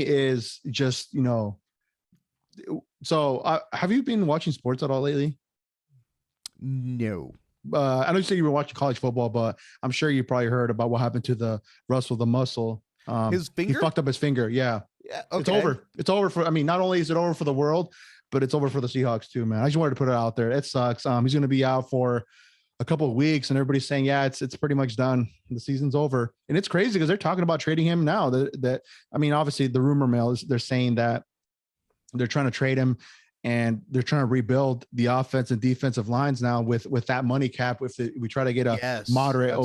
is just so have you been watching sports at all lately? No. I know you said you were watching college football, but I'm sure you probably heard about what happened to the Russell the Muscle. His finger? He fucked up his finger. Yeah. Okay. It's over. It's over for, not only is it over for the world, but it's over for the Seahawks too, man. I just wanted to put it out there. It sucks. He's going to be out for a couple of weeks and everybody's saying, it's pretty much done. The season's over. And it's crazy because they're talking about trading him now. Obviously the rumor mill is they're saying that they're trying to trade him. And they're trying to rebuild the offense and defensive lines now with that money cap. If we try to get a moderate,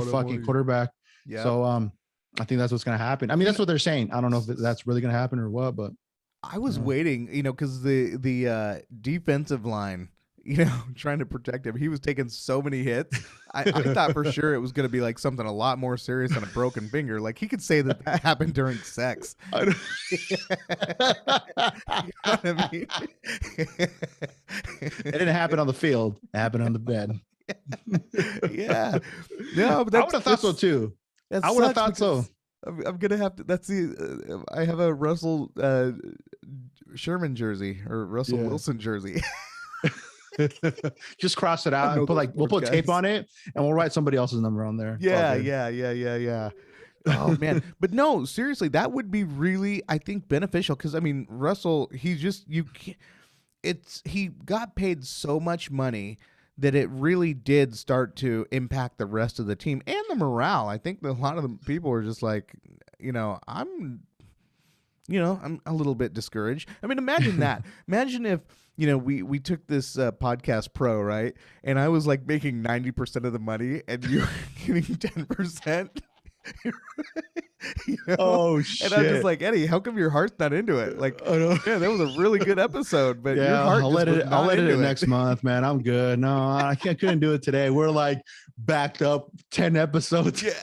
fucking quarterback. Yeah. So I think that's what's going to happen. I mean, that's what they're saying. I don't know if that's really going to happen or what, but I was waiting, because the defensive line, trying to protect him. He was taking so many hits. I thought for sure it was going to be like something a lot more serious than a broken finger. Like he could say that happened during sex. You know what I mean? It didn't happen on the field. It happened on the bed. Yeah. No, but I would have thought so too. I would have thought so. I'm gonna have to. That's I have a Russell Sherman jersey or Russell Wilson jersey. Just cross it out and we'll put tape on it and we'll write somebody else's number on there. Yeah. Oh man, but no, seriously, that would be really, I think, beneficial because I mean, Russell, he just you can't. He got paid so much money that it really did start to impact the rest of the team and the morale. I think that a lot of the people were just like, I'm a little bit discouraged. I mean, imagine that. Imagine if, we took this podcast pro, right? And I was like making 90% of the money and you were getting 10%. Oh shit! And I'm just like, Eddie, how come your heart's not into it? Like, yeah, that was a really good episode, but your heart I'll let it next month, man. I'm good. No, I couldn't do it today. We're like backed up 10 episodes. Yeah,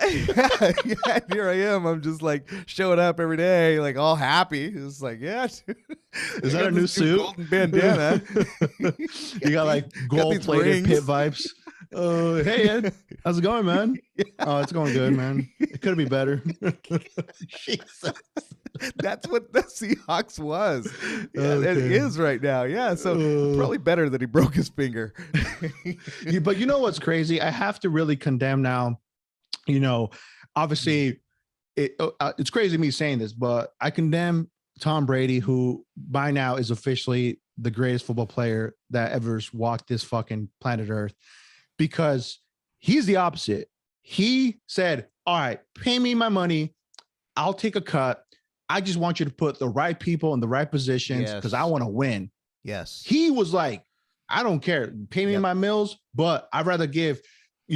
here I am. I'm just like showing up every day, like all happy. It's like, yeah. Is that a new suit? Golden bandana. You got like gold-plated pit vibes. Hey Ed, how's it going, man? Yeah. Oh, it's going good, man. It could be better. Jesus. That's what the Seahawks was. Yeah, okay. It is right now. Yeah, so probably better that he broke his finger. But you know what's crazy? I have to really condemn now. Obviously, it's crazy me saying this, but I condemn Tom Brady, who by now is officially the greatest football player that ever walked this fucking planet Earth. Because he's the opposite. He said, all right, pay me my money. I'll take a cut. I just want you to put the right people in the right positions because I want to win. Yes. He was like, I don't care. Pay me my mills, but I'd rather give,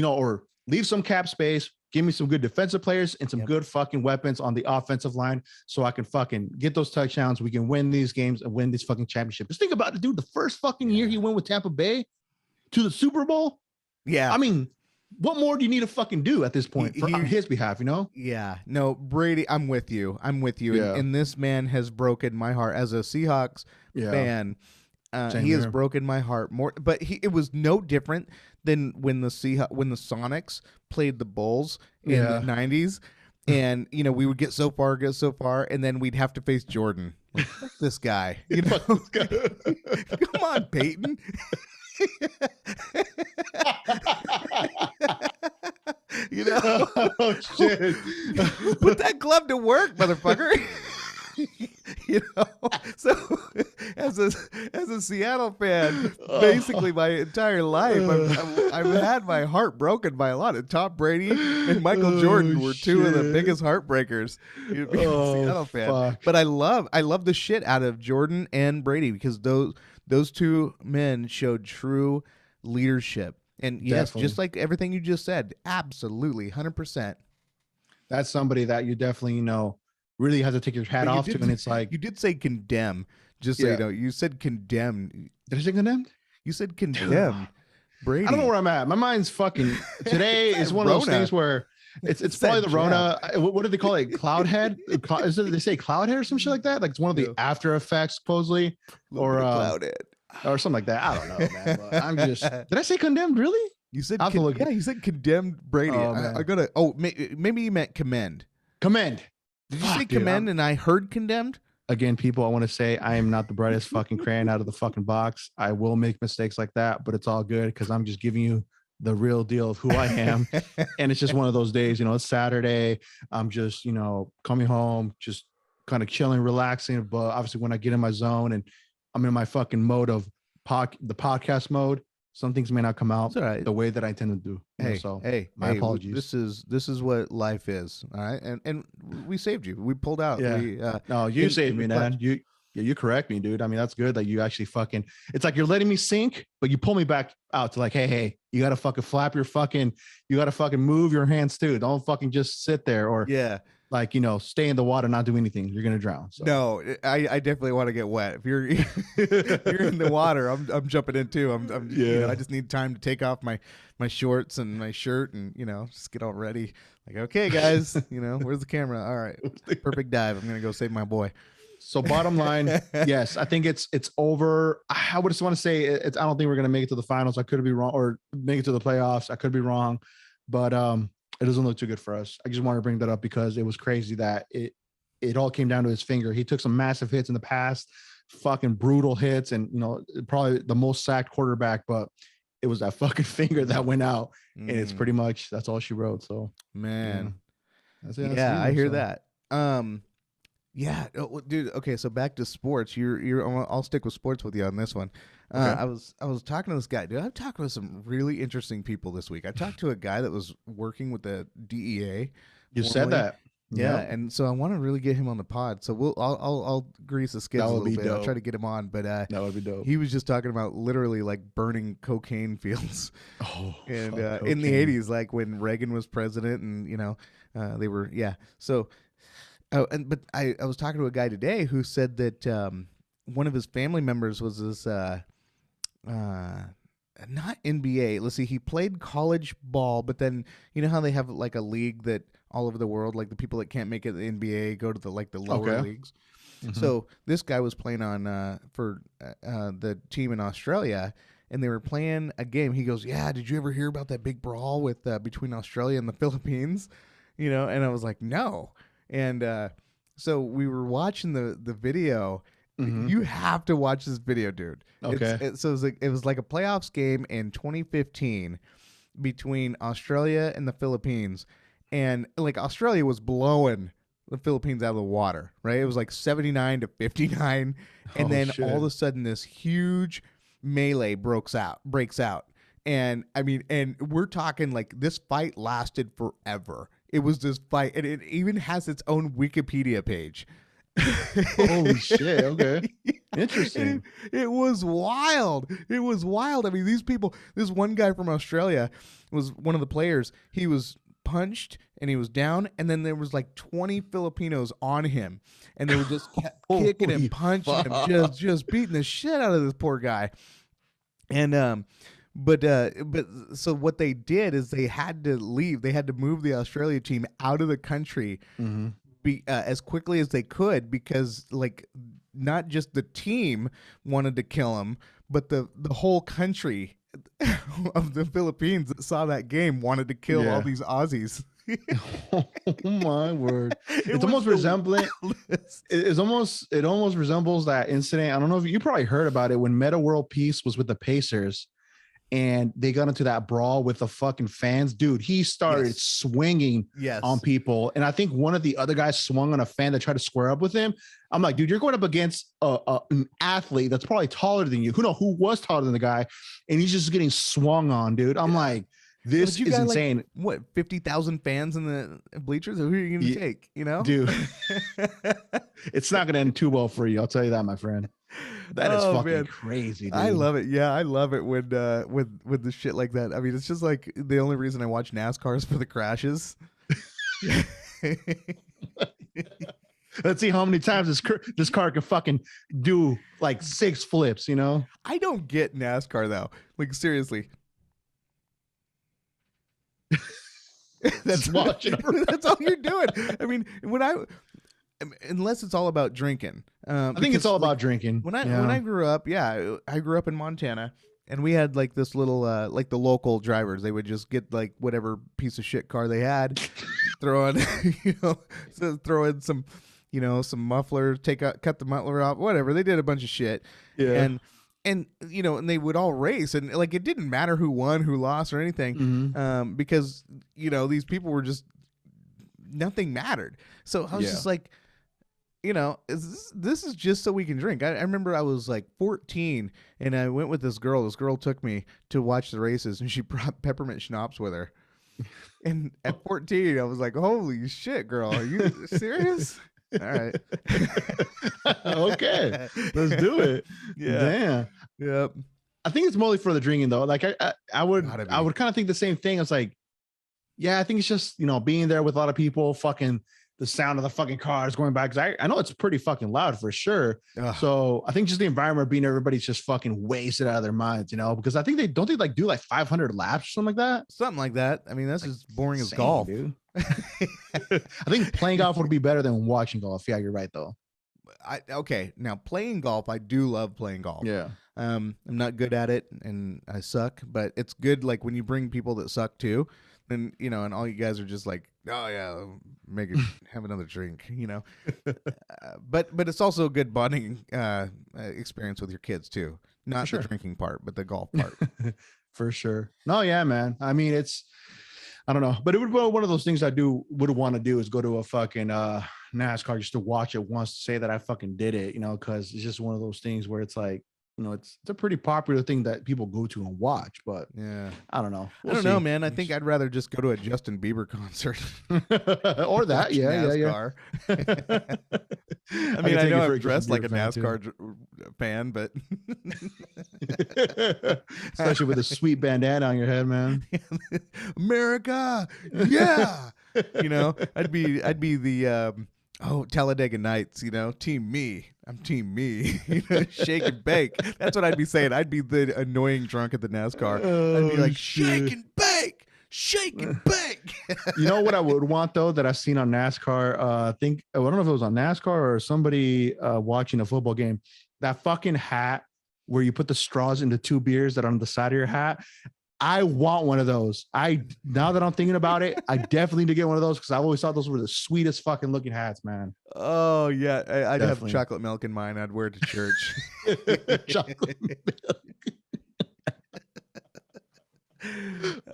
or leave some cap space, give me some good defensive players and some good fucking weapons on the offensive line so I can fucking get those touchdowns. We can win these games and win this fucking championship. Just think about it, dude. The first fucking year he went with Tampa Bay to the Super Bowl. Yeah. I mean, what more do you need to fucking do at this point on his behalf, Yeah. No, Brady, I'm with you. Yeah. And this man has broken my heart as a Seahawks fan. He has broken my heart more, but it was no different than when the Sonics played the Bulls in the 90s. And, we would get so far, and then we'd have to face Jordan. Like, fuck this guy. Come on, Peyton. Oh shit. Put that glove to work, motherfucker. So as a Seattle fan, basically my entire life, I've had my heart broken by a lot. And Tom Brady and Michael Jordan were two of the biggest heartbreakers. Seattle fan, fuck. But I love the shit out of Jordan and Brady because those two men showed true leadership. And yes, definitely. Just like everything you just said, absolutely, 100%. That's somebody that you definitely, really have to take your hat off to. And it's like, you did say condemn, just so you know. You said condemn. Did I say condemned? You said condemn. Brady. I don't know where I'm at. My mind's fucking. Today is one of those things where it's probably the Rona. What do they call it? Cloud head? Is it, they say cloud head or some shit like that? Like it's one of the after effects, supposedly, or cloud head. Or something like that. I don't know, man. But I'm just. Did I say condemned? Really? You said you said condemned Brady. I gotta. Oh, maybe you meant commend. Commend. Did you say commend and I heard condemned? Again, people, I want to say I am not the brightest fucking crayon out of the fucking box. I will make mistakes like that, but it's all good because I'm just giving you the real deal of who I am. And it's just one of those days, it's Saturday. I'm just, coming home, just kind of chilling, relaxing. But obviously when I get in my zone and I'm in my fucking mode of the podcast mode, some things may not come out the way that I intend to do. My apologies. This is what life is. All right. And we saved you. We pulled out. Yeah. No, you saved me, man. You correct me, dude. I mean, that's good that you actually fucking, it's like you're letting me sink, but you pull me back out to like, hey, you got to fucking flap your fucking, you got to fucking move your hands too. Don't fucking just sit there or stay in the water, not do anything. You're going to drown. So. No, I definitely want to get wet. If you're in the water, I'm jumping in too. I just need time to take off my shorts and my shirt and, just get all ready. Like, okay, guys, where's the camera? All right. Perfect dive. I'm going to go save my boy. So bottom line, yes, I think it's over. I would just want to say I don't think we're going to make it to the finals. I could be wrong, or make it to the playoffs. I could be wrong, but it doesn't look too good for us. I just want to bring that up because it was crazy that it all came down to his finger. He took some massive hits in the past, fucking brutal hits, and probably the most sacked quarterback, but it was that fucking finger that went out, and it's pretty much that's all she wrote. So man. Yeah, I hear that. Yeah, dude. Okay, so back to sports. I'll stick with sports with you on this one. Okay. I was talking to this guy, dude. I've talked with some really interesting people this week. I talked to a guy that was working with the DEA. You said that. Yeah, and so I want to really get him on the pod. So I'll grease the skids a little bit. Dope. I'll try to get him on, but that would be dope. He was just talking about literally like burning cocaine fields. Oh, and in the 80s, like when Reagan was president, and they were So, but I was talking to a guy today who said that one of his family members was this not NBA. Let's see, he played college ball, but then you know how they have like a league that all over the world, like the people that can't make it to the NBA go to the lower leagues. Mm-hmm. So this guy was playing on for the team in Australia, and they were playing a game. He goes, "Yeah, did you ever hear about that big brawl with between Australia and the Philippines?" And I was like, "No." And so we were watching the video. Mm-hmm. You have to watch this video, dude. Okay. It was like a playoffs game in 2015 between Australia and the Philippines. And like Australia was blowing the Philippines out of the water, right? It was like 79-59. And then all of a sudden this huge melee breaks out. And I mean, and we're talking like this fight lasted forever. It was this fight, and it even has its own Wikipedia page. Holy shit. Okay. Interesting. It was wild. It was wild. I mean, these people, this one guy from Australia was one of the players. He was punched and he was down, and then there was like 20 Filipinos on him, and they were just kept kicking and punching him, just beating the shit out of this poor guy. And but so what they did is they had to leave. They had to move the Australia team out of the country as quickly as they could, because like not just the team wanted to kill him, but the whole country of the Philippines that saw that game wanted to kill all these Aussies. Oh my word! It's almost resembling. It almost resembles that incident. I don't know if you probably heard about it when Meta World Peace was with the Pacers, and they got into that brawl with the fucking fans. Dude, he started swinging on people, and I think one of the other guys swung on a fan that tried to square up with him. I'm like, dude, you're going up against an athlete that's probably taller than you. Who was taller than the guy, and he's just getting swung on, dude. I'm like, this is insane. Like, what, 50,000 fans in the bleachers? Who are you going to take? Dude, it's not going to end too well for you. I'll tell you that, my friend. That is fucking crazy, dude. I love it. Yeah, I love it when with the shit like that. I mean, it's just like the only reason I watch NASCAR is for the crashes. Let's see how many times this car can fucking do like 6 flips, I don't get NASCAR though. Like, seriously. That's watching. That's all you're doing. I mean, unless it's all about drinking. I think it's all about drinking. When I grew up, I grew up in Montana, and we had like this little like the local drivers. They would just get like whatever piece of shit car they had, throw in throw in some some muffler, cut the muffler off, whatever. They did a bunch of shit. Yeah. And and they would all race, and like it didn't matter who won, who lost, or anything, because these people were just, nothing mattered. So I was just like, this is just so we can drink. I remember I was like 14, and I went with this girl. This girl took me to watch the races, and she brought peppermint schnapps with her. And at 14, I was like, holy shit, girl, are you serious? All right. Okay, let's do it. Yeah. Damn. Yep. I think it's mostly for the drinking though. Like I would kind of think the same thing. It's like, I think it's just being there with a lot of people, fucking the sound of the fucking cars going by, because I know it's pretty fucking loud for sure. Ugh. So I think just the environment being everybody's just fucking wasted out of their minds, because I think they do like 500 laps or something like that. Something like that. I mean, that's like just boring as golf, dude. I think playing golf would be better than watching golf. Yeah, you're right though. Okay, now playing golf, I do love playing golf. Yeah. I'm not good at it and I suck, but it's good like when you bring people that suck too, and and all you guys are just like, oh yeah, make it have another drink, but it's also a good bonding experience with your kids too. Not the drinking part, but the golf part. For sure. No, yeah, man. I mean, it's I don't know, but it would be one of those things I would want to do is go to a fucking NASCAR just to watch it once to say that I fucking did it, because it's just one of those things where it's like, it's a pretty popular thing that people go to and watch, but yeah, I don't know. I don't know, man. I think I'd rather just go to a Justin Bieber concert or that. Yeah, NASCAR. I mean, I know I'm dressed like a NASCAR fan, but especially with a sweet bandana on your head, man. America, yeah. I'd be the Talladega Nights, team me. I'm team me. Shake and bake. That's what I'd be saying. I'd be the annoying drunk at the NASCAR. I'd be like, shake and bake, shake and bake. You know what I would want though that I've seen on NASCAR? I don't know if it was on NASCAR or somebody watching a football game. That fucking hat where you put the straws into 2 beers that are on the side of your hat. I want one of those. Now that I'm thinking about it, I definitely need to get one of those because I always thought those were the sweetest fucking looking hats, man. Oh yeah, I'd have chocolate milk in mine. I'd wear it to church. Chocolate milk.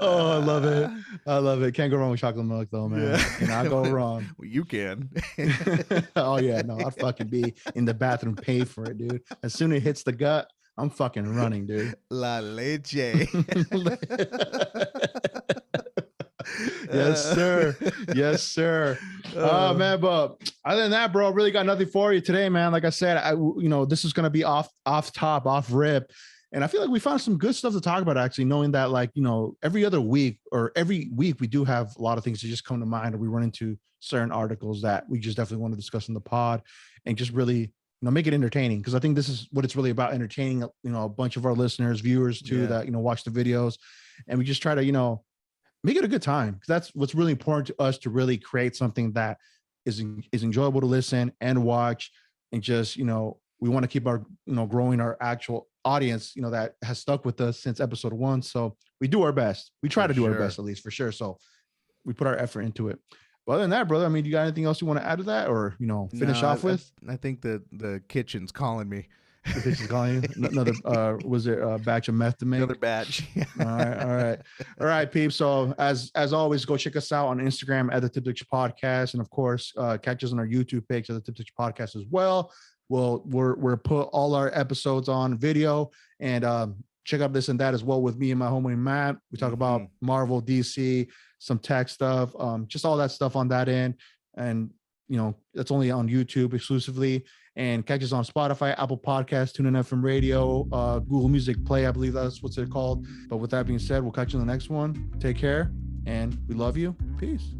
Oh, I love it. I love it. Can't go wrong with chocolate milk though, man. Yeah. Cannot go wrong. Well, you can. Oh yeah, no, I'd fucking be in the bathroom pay for it, dude. As soon as it hits the gut, I'm fucking running, dude. La leche. Yes, sir. Yes, sir. Oh man, but other than that, bro, really got nothing for you today, man. Like I said, this is gonna be off rip. And I feel like we found some good stuff to talk about, actually, knowing that, like, every other week or every week we do have a lot of things that just come to mind, or we run into certain articles that we just definitely want to discuss in the pod and just really, make it entertaining. Because I think this is what it's really about, entertaining, a bunch of our listeners, viewers too, that, watch the videos. And we just try to, make it a good time. Because that's what's really important to us, to really create something that is enjoyable to listen and watch. And just, we want to keep our, growing our actual audience, that has stuck with us since episode 1. So we do our best. We try to do our best, at least, for sure. So we put our effort into it. But other than that, brother, I mean, do you got anything else you want to add to that, or, finish off with? I think the kitchen's calling me. The kitchen's calling you? Another, was it a batch of meth to make? Another batch. All right, peeps. So as always, go check us out on Instagram at the Tip Dish Podcast. And of course, catch us on our YouTube page at the Tip Dish Podcast as well. Well, we're put all our episodes on video, and check out This and That as well with me and my homie Matt. We talk about Marvel, DC, some tech stuff, just all that stuff on that end. And, that's only on YouTube exclusively. And catch us on Spotify, Apple Podcasts, TuneIn FM Radio, Google Music Play. I believe that's what's it called. But with that being said, we'll catch you in the next one. Take care, and we love you. Peace.